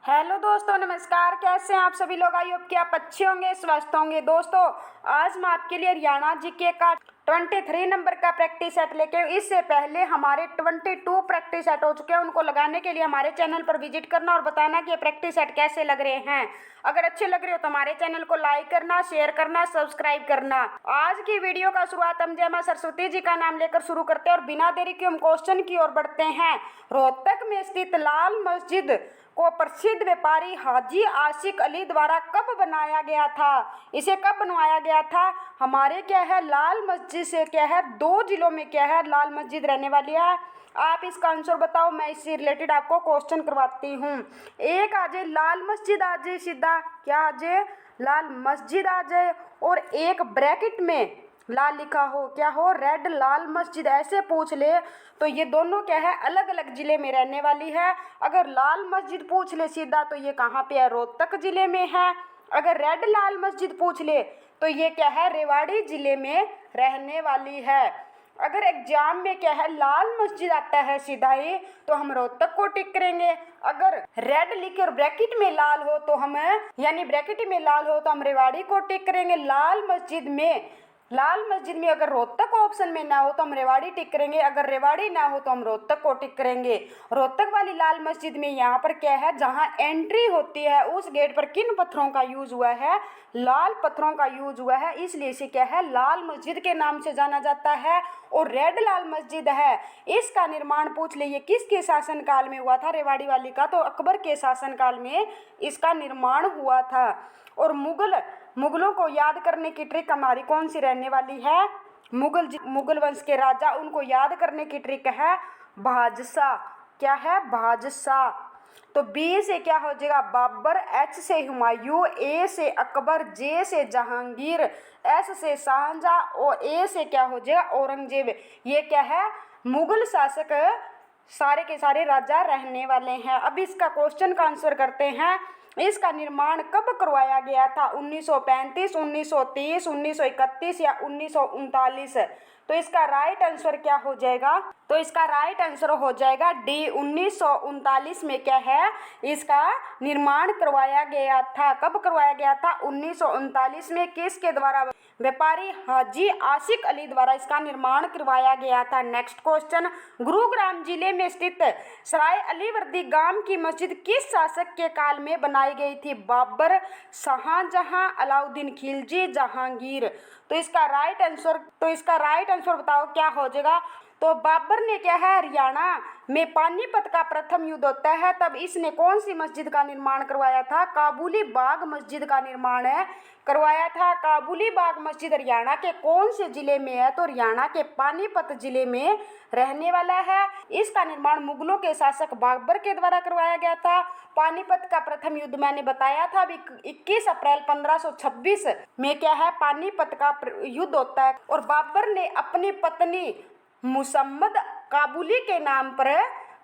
Hello दोस्तों, नमस्कार। कैसे हैं आप सभी लोग? आई होप कि आप अच्छे होंगे, स्वस्थ होंगे। दोस्तों, आज मैं आपके लिए हरियाणा जीके का 23 नंबर का प्रैक्टिस सेट लेके आई हूं। इससे पहले हमारे 22 प्रैक्टिस सेट हो चुके हैं। उनको लगाने के लिए हमारे चैनल पर विजिट करना और बताना कि ये प्रैक्टिस सेट कैसे लग रहे हैं। अगर अच्छे लग रहे हो तो हमारे चैनल को लाइक करना, शेयर करना, सब्सक्राइब करना। आज की वीडियो का शुरुआत हम जय मां सरस्वती जी का नाम लेकर शुरू करते हैं और बिना देरी के हम क्वेश्चन की ओर बढ़ते हैं। रोहतक में स्थित लाल मस्जिद को प्रसिद्ध व्यापारी हाजी आशिक अली द्वारा कब बनाया गया था? इसे कब बनवाया गया था? हमारे क्या है, लाल मस्जिद से क्या है, 2 जिलों में क्या है, लाल मस्जिद रहने वाली है। आप इसका आंसर बताओ, मैं इससे रिलेटेड आपको क्वेश्चन करवाती हूँ। एक आ जाए लाल मस्जिद, आ जाए सीधा, क्या आ जाए, लाल मस्जिद आ जाए, और एक ब्रैकेट में लाल लिखा हो, क्या हो, रेड लाल मस्जिद, ऐसे पूछ ले तो ये दोनों क्या है, अलग अलग जिले में रहने वाली है। अगर लाल मस्जिद पूछ ले सीधा तो ये कहाँ पे है, रोहतक जिले में है। अगर रेड लाल मस्जिद पूछ ले तो ये क्या है, रेवाड़ी जिले में रहने वाली है। अगर एग्जाम में क्या है, लाल मस्जिद आता है सीधा ही, तो हम रोहतक को टिक करेंगे। अगर रेड लिखे और ब्रैकेट में लाल हो तो हम, यानी ब्रैकेट में लाल हो तो हम रेवाड़ी को टिक करेंगे। लाल मस्जिद में अगर रोहतक ऑप्शन में ना हो तो हम रेवाड़ी टिक करेंगे। अगर रेवाड़ी ना हो तो हम रोहतक को टिक करेंगे। रोहतक वाली लाल मस्जिद में यहाँ पर क्या है, जहाँ एंट्री होती है उस गेट पर किन पत्थरों का यूज हुआ है, लाल पत्थरों का यूज हुआ है, इसलिए इसे क्या है, लाल मस्जिद के नाम से जाना जाता है। और रेड लाल मस्जिद है, इसका निर्माण पूछ ले ये किसके शासनकाल में हुआ था, रेवाड़ी वाली का, तो अकबर के शासनकाल में इसका निर्माण हुआ था। और मुगलों को याद करने की ट्रिक हमारी कौन सी रहने वाली है? मुगल वंश के राजा, उनको याद करने की ट्रिक है बादशाह। क्या है, बादशाह। तो बी से क्या हो जाएगा, बाबर, एच से हुमायूं, ए से अकबर, जे से जहांगीर, एस से शाहजहां और ए से क्या हो जाएगा, औरंगजेब। ये क्या है, मुगल शासक सारे के सारे राजा रहने वाले हैं। अब इसका क्वेश्चन का आंसर करते हैं। इसका निर्माण कब करवाया गया था? 1935, 1930, 1931 या 1939? तो इसका राइट आंसर क्या हो जाएगा? तो इसका राइट आंसर हो जाएगा डी, 1939 में क्या है, इसका निर्माण करवाया गया था। कब करवाया गया था? 1939 में। किसके द्वारा? व्यापारी हाजी आशिक अली द्वारा इसका निर्माण करवाया गया था। नेक्स्ट क्वेश्चन, गुरुग्राम जिले में स्थित सराय अलीवर्दी गांव की मस्जिद किस शासक के काल में बनाई गई थी? बाबर, शाहजहां, अलाउद्दीन खिलजी, जहांगीर? तो इसका राइट आंसर बताओ क्या हो जाएगा। तो बाबर ने क्या है, हरियाणा में पानीपत का प्रथम युद्ध होता है तब इसने कौन सी मस्जिद का निर्माण करवाया था? काबुली बाग मस्जिद का निर्माण करवाया था। काबुली बाग मस्जिद हरियाणा के कौन से जिले में है? तो हरियाणा के पानीपत जिले में रहने वाला है। इसका निर्माण मुगलों के शासक बाबर के द्वारा करवाया गया था। पानीपत का प्रथम युद्ध मैंने बताया था, अभी 21 अप्रैल 1526 में क्या है, पानीपत का युद्ध होता है। और बाबर ने अपनी पत्नी मुसम्मद काबुली के नाम पर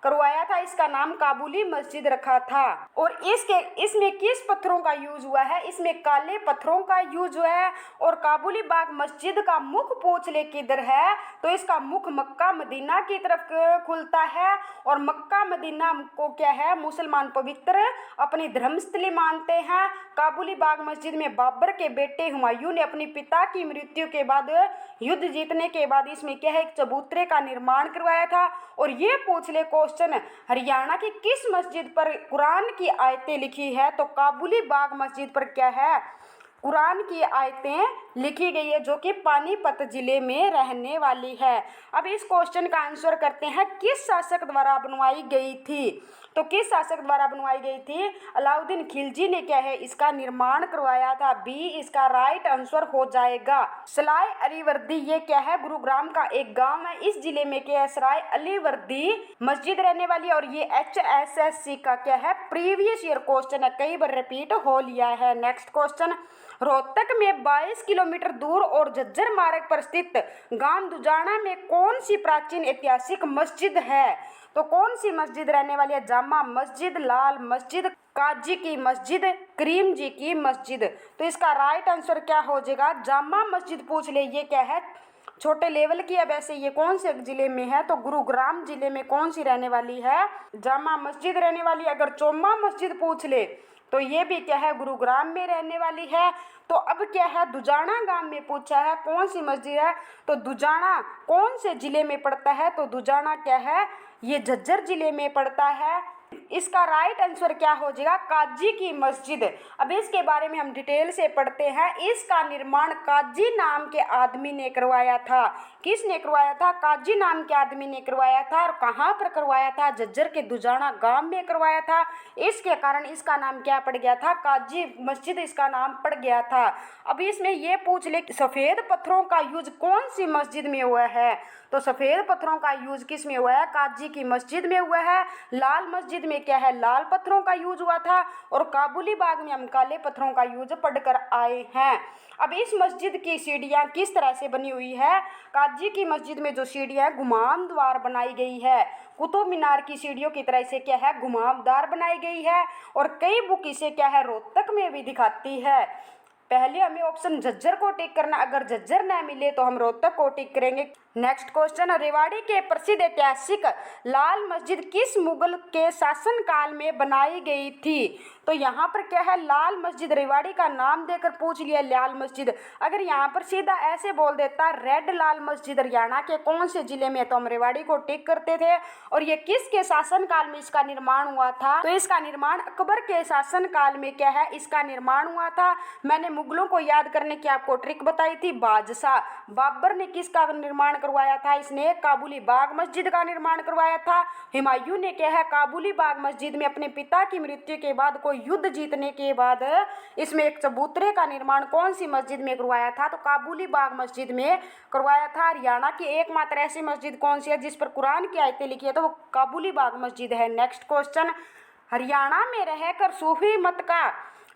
करवाया था। इसका नाम काबुली मस्जिद रखा था। और इसमें किस पत्थरों का यूज हुआ है? इसमें काले पत्थरों का यूज हुआ है। और काबुली बाग मस्जिद का मुख पूछ ले किधर है, तो इसका मुख मक्का मदीना की तरफ खुलता है। और मक्का मदीना को क्या है, मुसलमान पवित्र अपनी धर्मस्थली मानते हैं। काबुली बाग मस्जिद में बाबर के बेटे हुमायूं ने अपनी पिता की मृत्यु के बाद, युद्ध जीतने के बाद, इसमें क्या है, एक चबूतरे का निर्माण करवाया था। और ये पूछ ले क्वेश्चन, हरियाणा की किस मस्जिद पर कुरान की आयतें लिखी है? तो काबुली बाग मस्जिद पर क्या है, कुरान की आयतें लिखी गई है, जो कि पानीपत जिले में रहने वाली है। अब इस क्वेश्चन का आंसर करते हैं, किस शासक द्वारा बनवाई गई थी? तो किस शासक द्वारा बनवाई गई थी? अलाउद्दीन खिलजी ने क्या है, इसका निर्माण करवाया था। बी इसका राइट आंसर हो जाएगा। सराय अलीवर्दी ये क्या है, गुरुग्राम का एक गांव है। इस जिले में क्या है, सराय अलीवर्दी मस्जिद रहने वाली है। और ये HSSC का क्या है, प्रीवियस ईयर क्वेश्चन है, कई बार रिपीट हो लिया है। नेक्स्ट क्वेश्चन, रोहतक में 22 किलोमीटर दूर और झज्जर मार्ग पर स्थित गांव दुजाना में कौन सी प्राचीन ऐतिहासिक मस्जिद है? तो कौन सी मस्जिद रहने वाली है? जामा मस्जिद, लाल मस्जिद, काजी की मस्जिद, करीम जी की मस्जिद? तो इसका राइट आंसर क्या हो जाएगा? जामा मस्जिद पूछ ले, ये क्या है, छोटे लेवल की है। वैसे ये कौन से जिले में है? तो गुरुग्राम जिले में कौन सी रहने वाली है? जामा मस्जिद रहने वाली। अगर चोमा मस्जिद पूछ ले तो ये भी क्या है? गुरुग्राम में रहने वाली है। तो अब क्या है? दुजाना गांव में पूछा है कौन सी मस्जिद है? तो दुजाना कौन से जिले में पड़ता है? तो दुजाना क्या है? ये झज्जर जिले में पड़ता है। इसका राइट आंसर क्या हो जाएगा? काजी की मस्जिद। अब इसके बारे में हम डिटेल से पढ़ते हैं। इसका निर्माण काजी नाम के आदमी ने करवाया था। किसने करवाया था? काजी नाम के आदमी ने करवाया था। और कहाँ पर करवाया था? झज्जर के दुजाना गांव में करवाया था। इसके कारण इसका नाम क्या पड़ गया था? काजी मस्जिद इसका नाम पड़ गया था। अब इसमें ये पूछ ले सफेद पत्थरों का यूज कौन सी मस्जिद में हुआ है? तो सफेद पत्थरों का यूज किस में हुआ है? काजी की मस्जिद में हुआ है। लाल मस्जिद में क्या है? लाल पत्थरों का यूज हुआ था। और काबुली बाग में हम काले पत्थरों का यूज पढ़कर आए हैं। अब इस मस्जिद की सीढ़ियाँ किस तरह से बनी हुई है? काजी की मस्जिद में जो सीढ़ियाँ है घुमावदार बनाई गई है। कुतुब मीनार की सीढ़ियों की तरह से क्या है? घुमावदार बनाई गई है। और कई बुक इसे क्या है? रोहतक में भी दिखाती है। पहले हमें ऑप्शन झज्जर को टिक करना। अगर झज्जर न मिले तो हम रोहतक को टिक करेंगे। नेक्स्ट क्वेश्चन, रेवाड़ी के प्रसिद्ध ऐतिहासिक लाल मस्जिद किस मुगल के शासनकाल में बनाई गई थी? तो यहाँ पर क्या है? लाल मस्जिद रेवाड़ी का नाम देकर पूछ लिया लाल मस्जिद। अगर यहाँ पर सीधा ऐसे बोल देता रेड लाल मस्जिद हरियाणा के कौन से जिले में, तो हम रेवाड़ी को टिक करते थे। और ये किसके शासनकाल में इसका निर्माण हुआ था? तो इसका निर्माण अकबर के शासनकाल में क्या है? इसका निर्माण हुआ था। मैंने मुगलों को याद करने की आपको ट्रिक बताई थी। बादशाह बाबर ने किसका निर्माण करवाया था? इसने काबुली बाग मस्जिद का निर्माण करवाया था। हुमायूं ने क्या है? काबुली बाग मस्जिद में अपने पिता की मृत्यु के बाद कोई युद्ध जीतने के बाद इसमें एक चबूतरे का निर्माण कौन सी मस्जिद में करवाया था? तो काबुली बाग मस्जिद में करवाया था। हरियाणा की एकमात्र ऐसी मस्जिद कौन सी है जिस पर कुरान की आयतें लिखी है? तो वो काबुली बाग मस्जिद है। नेक्स्ट क्वेश्चन, हरियाणा में रहकर सूफी मत का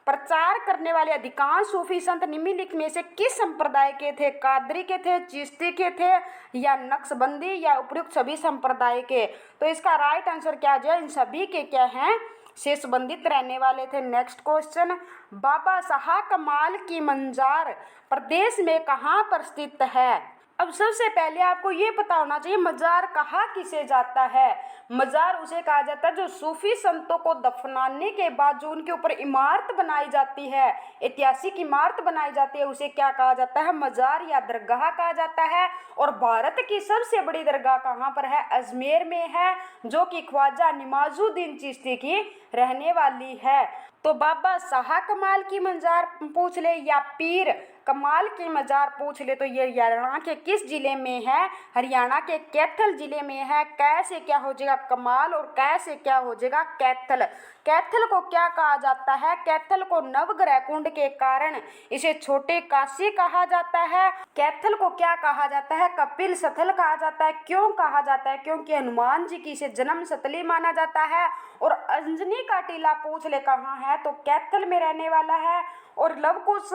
प्रचार करने वाले अधिकांश सूफी संत निम्नलिखित में से किस संप्रदाय के थे? कादरी के थे, चिश्ती के थे, या नक्शबंदी, या उपयुक्त सभी संप्रदाय के? तो इसका राइट आंसर क्या है? इन सभी के क्या हैं? से संबंधित रहने वाले थे। नेक्स्ट क्वेश्चन, बाबा शाह कमाल की मजार प्रदेश में कहाँ पर स्थित है? अब सबसे पहले आपको ये पता होना चाहिए मजार कहा किसे जाता है। मजार उसे कहा जाता है जो सूफी संतों को दफनाने के बाद जो उनके ऊपर इमारत बनाई जाती है, ऐतिहासिक इमारत बनाई जाती है, उसे क्या कहा जाता है? मजार या दरगाह कहा जाता है। और भारत की सबसे बड़ी दरगाह कहाँ पर है? अजमेर में है, जो कि ख्वाजा निमाजुद्दीन चिश्ती की रहने वाली है। तो बाबा शाह कमाल की मजार पूछ ले या पीर कमाल की मजार पूछ ले, तो ये हरियाणा के किस जिले में है? हरियाणा के कैथल जिले में है। कैसे क्या हो जाएगा? कमाल, और कैसे क्या हो जाएगा? कैथल। कैथल को क्या कहा जाता है? कैथल को नवग्रह कुंड के कारण इसे छोटे काशी कहा जाता है। कैथल को क्या कहा जाता है? कपिल स्थल कहा जाता है। क्यों कहा जाता है? क्योंकि हनुमान जी की इसे जन्म स्थली माना जाता है। और अंजनी का टीला पूछ ले कहाँ है? तो कैथल में रहने वाला है। और लवकुश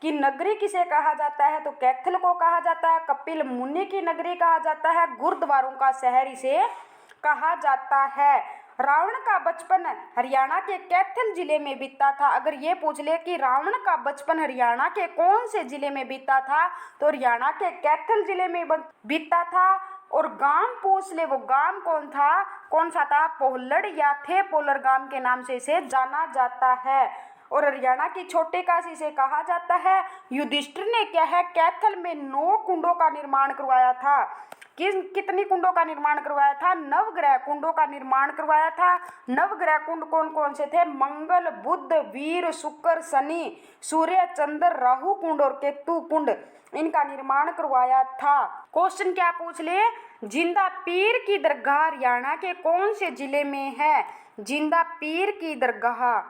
की नगरी किसे कहा जाता है? तो कैथल को कहा जाता है। कपिल मुनि की नगरी कहा जाता है। गुरुद्वारों का शहर इसे कहा जाता है। रावण का बचपन हरियाणा के कैथल जिले में बीता था। अगर ये पूछ ले कि रावण का बचपन हरियाणा के कौन से जिले में बीता था, तो हरियाणा के कैथल जिले में बीता था। और गांव पूछ ले, वो गांव कौन सा था? पोहलड़ या थे पोलर गांव के नाम से इसे जाना जाता है। और हरियाणा की छोटे काशी से कहा जाता है। युधिष्ठिर ने क्या है? कैथल में 9 कुंडों का निर्माण करवाया था। कितनी कुंडों का निर्माण करवाया था? नवग्रह कुंडों का निर्माण करवाया था। नवग्रह कुंड कौन कौन से थे? मंगल, बुध, वीर, शुक्र, शनि, सूर्य, चंद्र, राहु कुंड और केतु कुंड, इनका निर्माण करवाया था। क्वेश्चन क्या पूछ ले? जिंदा पीर की दरगाह हरियाणा के कौन से जिले में है? जिंदा पीर की दरगाह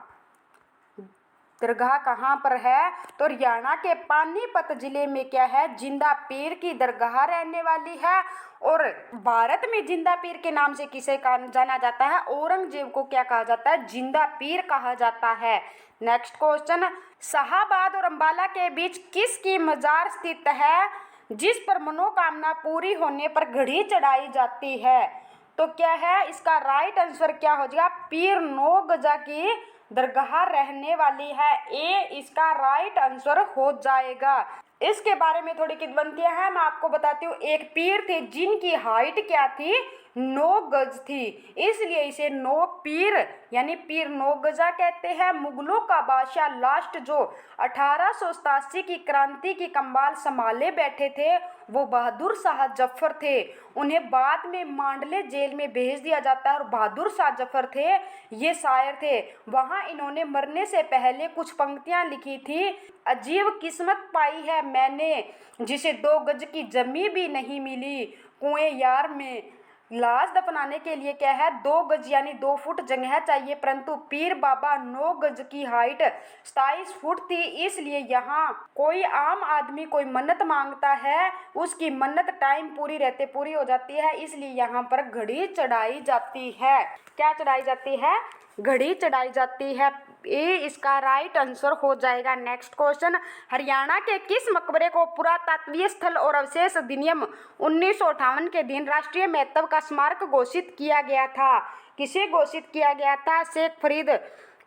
कहाँ पर है? तो हरियाणा के पानीपत जिले में क्या है? जिंदा पीर की दरगाह रहने वाली है। और भारत में जिंदा पीर के नाम से किसे जाना जाता है? औरंगजेब को क्या कहा जाता है? जिंदा पीर कहा जाता है। नेक्स्ट क्वेश्चन, शाहाबाद और अंबाला के बीच किसकी मजार स्थित है जिस पर मनोकामना पूरी होने पर घड़ी चढ़ाई जाती है? तो क्या है इसका राइट आंसर? क्या हो जाएगा? पीर 9 गजा की दरगाह रहने वाली है। ए इसका राइट आंसर हो जाएगा। इसके बारे में थोड़ी किदवंतियां हैं, मैं आपको बताती हूँ। एक पीर थे जिनकी हाइट क्या थी, 9 गज थी, इसलिए इसे 9 पीर यानी पीर 9 गजा कहते हैं। मुगलों का बादशाह लास्ट जो 1887 की क्रांति की कमाल संभाले बैठे थे वो बहादुर शाह जफर थे। उन्हें बाद में मांडले जेल में भेज दिया जाता है और बहादुर शाह जफर थे, ये शायर थे। वहाँ इन्होंने मरने से पहले कुछ पंक्तियाँ लिखी थी। अजीब किस्मत पाई है मैंने जिसे 2 गज की जमी भी नहीं मिली, कुएं यार में लाश दफनाने के लिए क्या है, 2 गज यानी 2 फुट जगह चाहिए, परंतु पीर बाबा 9 गज की हाइट 27 फुट थी। इसलिए यहाँ कोई आम आदमी कोई मन्नत मांगता है, उसकी मन्नत टाइम पूरी रहते पूरी हो जाती है, इसलिए यहाँ पर घड़ी चढ़ाई जाती है। क्या चढ़ाई जाती है, घड़ी चढ़ाई जाती है। ए इसका राइट आंसर हो जाएगा। नेक्स्ट क्वेश्चन, हरियाणा के किस मकबरे को पुरातत्वीय स्थल और अवशेष अधिनियम 1958 के दिन राष्ट्रीय महत्व का स्मारक घोषित किया गया था? किसे घोषित किया गया था? शेख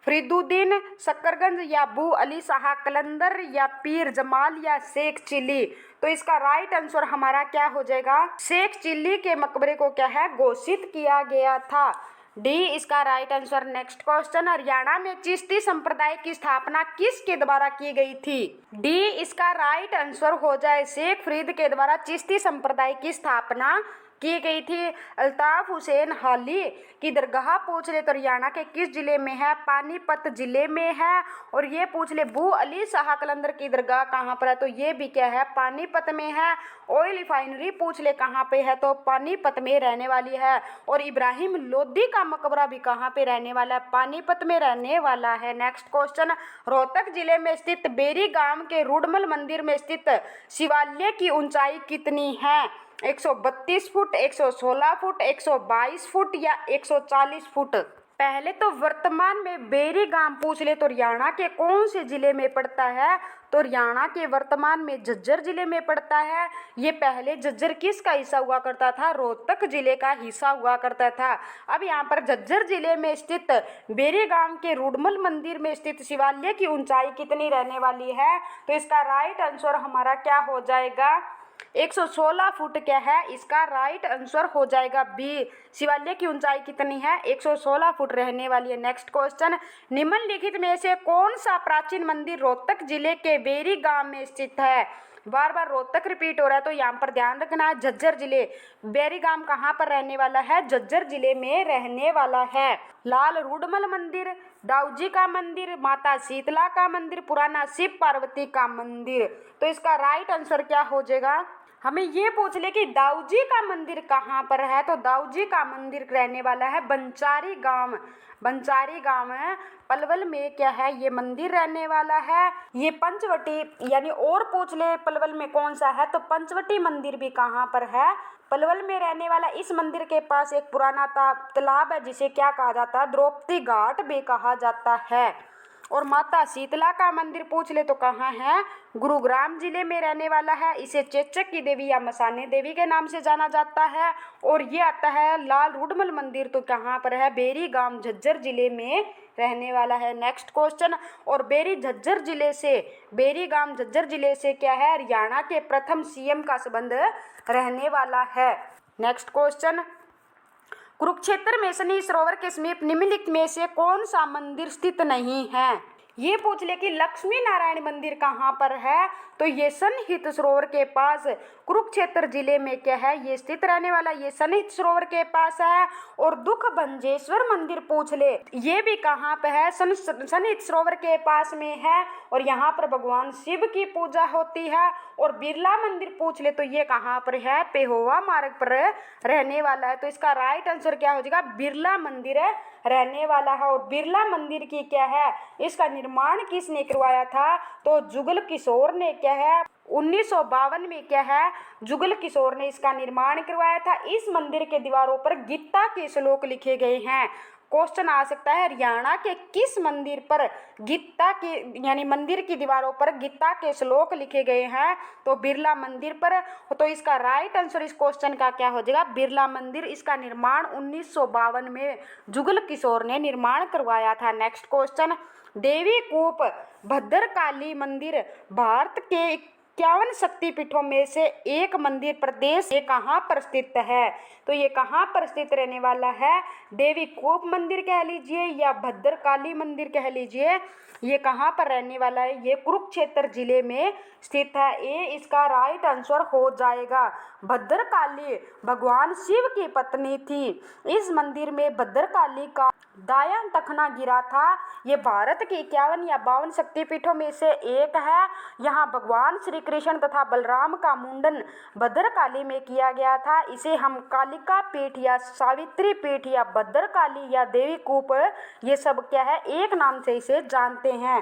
फरीदुद्दीन शकरगंज या अबू अली शाह कलंदर या पीर जमाल या शेख चिल्ली? तो इसका राइट आंसर हमारा क्या हो जाएगा, शेख चिल्ली के मकबरे को क्या है, घोषित किया गया था। डी इसका right answer. Next question, Haryana में चिश्ती संप्रदाय की स्थापना किसके द्वारा की गई थी? डी इसका राइट आंसर हो जाए, शेख फरीद के द्वारा चिश्ती संप्रदाय की स्थापना की गई थी। अल्ताफ हुसैन हाली की दरगाह पूछ ले तो हरियाणा के किस जिले में है? पानीपत जिले में है। और ये पूछ ले अबू अली शाह कलंदर की दरगाह कहाँ पर है? तो ये भी क्या है, पानीपत में है। ऑयल रिफाइनरी पूछ ले कहाँ पे है? तो पानीपत में रहने वाली है। और इब्राहिम लोदी का मकबरा भी कहाँ पे रहने वाला है? पानीपत में रहने वाला है। नेक्स्ट क्वेश्चन, रोहतक जिले में स्थित बेरी गांव के रुडमल मंदिर में स्थित शिवालय की ऊंचाई कितनी है? 132 फुट, 116 फुट, 122 फुट या 140 फुट? पहले तो वर्तमान में बेरी गांव पूछ ले तो हरियाणा के कौन से जिले में पड़ता है? तो हरियाणा के वर्तमान में झज्जर जिले में पड़ता है। ये पहले झज्जर किसका हिस्सा हुआ करता था? रोहतक जिले का हिस्सा हुआ करता था। अब यहाँ पर झज्जर जिले में स्थित बेरी गांव के रुडमल मंदिर में स्थित शिवालय की ऊंचाई कितनी रहने वाली है? तो इसका राइट आंसर हमारा क्या हो जाएगा, 116 फुट क्या है, इसका राइट आंसर हो जाएगा बी। शिवालय की ऊंचाई कितनी है? 116 फुट रहने वाली है। नेक्स्ट क्वेश्चन, निम्नलिखित में से कौन सा प्राचीन मंदिर रोहतक जिले के बेरी गांव में स्थित है? बार बार रोहतक रिपीट हो रहा है तो यहाँ पर ध्यान रखना है, झज्जर जिले। बेरी गांव कहाँ पर रहने वाला है? झज्जर जिले में रहने वाला है। लाल रुडमल मंदिर, दाऊजी का मंदिर, माता शीतला का मंदिर, पुराना शिव पार्वती का मंदिर? तो इसका राइट आंसर क्या हो जाएगा, हमें ये पूछ ले कि दाऊजी का मंदिर कहाँ पर है? तो दाऊजी का मंदिर रहने वाला है बंचारी गांव। बंचारी गांव है पलवल में क्या है, ये मंदिर रहने वाला है। ये पंचवटी यानी और पूछ ले पलवल में कौन सा है? तो पंचवटी मंदिर भी कहाँ पर है? पलवल में रहने वाला। इस मंदिर के पास एक पुराना तालाब है जिसे क्या कहा जाता है? द्रौपदी घाट भी कहा जाता है। और माता शीतला का मंदिर पूछ ले तो कहाँ है? गुरुग्राम जिले में रहने वाला है। इसे चेचक की देवी या मसाने देवी के नाम से जाना जाता है। और ये आता है लाल रुडमल मंदिर तो कहाँ पर है? बेरी गांव झज्जर जिले में रहने वाला है। नेक्स्ट क्वेश्चन, और बेरी गांव झज्जर जिले से क्या है? हरियाणा के प्रथम सीएम का संबंध रहने वाला है। नेक्स्ट क्वेश्चन, कुरुक्षेत्र में शनि सरोवर के समीप निम्नलिखित में से कौन सा मंदिर स्थित नहीं है? ये पूछ ले कि लक्ष्मी नारायण मंदिर कहाँ पर है? तो ये सनहित सरोवर के पास कुरुक्षेत्र जिले में क्या है, ये स्थित रहने वाला, ये सनहित सरोवर के पास है। और दुख भंजेश्वर मंदिर पूछ ले, ये भी कहाँ पे है? सनहित सरोवर के पास में है। और यहाँ पर भगवान शिव की पूजा होती है। और बिरला मंदिर पूछ ले तो ये कहाँ पर है? पेहोवा मार्ग पर रहने वाला है। तो इसका राइट आंसर क्या हो जाएगा? बिरला मंदिर रहने वाला है। और बिरला मंदिर की क्या है, इसका निर्माण किसने करवाया था? तो जुगल किशोर ने क्या है 1952 में क्या है, जुगल किशोर ने इसका निर्माण करवाया था। इस मंदिर के दीवारों पर गीता के श्लोक लिखे गए हैं। क्वेश्चन आ सकता है हरियाणा के किस मंदिर पर गीता के यानी मंदिर की दीवारों पर गीता के श्लोक लिखे गए हैं? तो बिरला मंदिर पर। तो इसका राइट आंसर इस क्वेश्चन का क्या हो जाएगा? बिरला मंदिर। इसका निर्माण 1952 में जुगल किशोर ने निर्माण करवाया था। नेक्स्ट क्वेश्चन, देवी कूप भद्रकाली मंदिर भारत के 51 शक्तिपीठों में से एक मंदिर प्रदेश ये कहाँ पर स्थित है? तो ये कहाँ पर स्थित रहने वाला है? देवी कूप मंदिर कह लीजिए या भद्रकाली मंदिर कह लीजिए, ये कहाँ पर रहने वाला है? ये कुरुक्षेत्र जिले में स्थित है। ये इसका राइट आंसर हो जाएगा। भद्रकाली भगवान शिव की पत्नी थी। इस मंदिर में भद्रकाली का दायां टखना गिरा था। ये भारत की 51 या 52 शक्तिपीठों में से एक है। यहाँ भगवान श्री कृष्ण तथा बलराम का मुंडन भद्रकाली में किया गया था। इसे हम कालिका पीठ या सावित्री पीठ या भद्रकाली या देवी कूप, ये सब क्या है, एक नाम से इसे जानते हैं।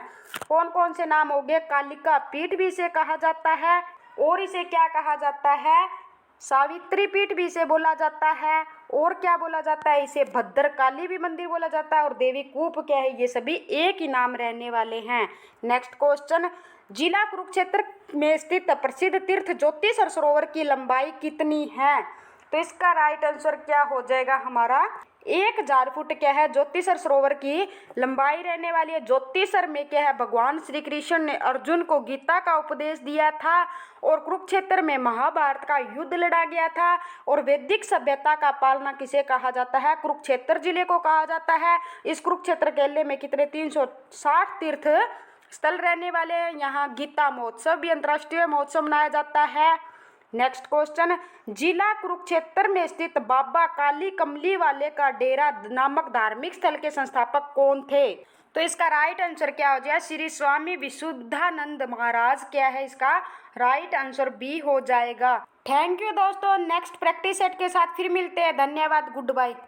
कौन कौन से नाम हो गए? कालिका पीठ भी इसे कहा जाता है, और इसे क्या कहा जाता है? सावित्री पीठ भी इसे बोला जाता है, और क्या बोला जाता है? इसे भद्रकाली भी मंदिर बोला जाता है, और देवी कूप क्या है, ये सभी एक ही नाम रहने वाले हैं। नेक्स्ट क्वेश्चन, जिला कुरुक्षेत्र में स्थित प्रसिद्ध तीर्थ ज्योतिषर सरोवर की लंबाई कितनी है? तो इसका राइट आंसर क्या हो जाएगा हमारा? 1000 फुट क्या है ज्योतिषर सरोवर की लंबाई रहने वाली है। ज्योतिषर में क्या है, भगवान श्री कृष्ण ने अर्जुन को गीता का उपदेश दिया था, और कुरुक्षेत्र में महाभारत का युद्ध लड़ा गया था। और वैदिक सभ्यता का पालना किसे कहा जाता है? कुरुक्षेत्र जिले को कहा जाता है। इस कुरुक्षेत्र किले में कितने 360 तीर्थ स्थल रहने वाले हैं। यहाँ गीता महोत्सव भी अंतर्राष्ट्रीय महोत्सव मनाया जाता है। नेक्स्ट क्वेश्चन, जिला कुरुक्षेत्र में स्थित बाबा काली कमली वाले का डेरा नामक धार्मिक स्थल के संस्थापक कौन थे? तो इसका राइट आंसर क्या हो जाएगा? श्री स्वामी विशुद्धानंद महाराज क्या है इसका राइट आंसर बी हो जाएगा। थैंक यू दोस्तों, नेक्स्ट प्रैक्टिस सेट के साथ फिर मिलते हैं। धन्यवाद, गुड बाय।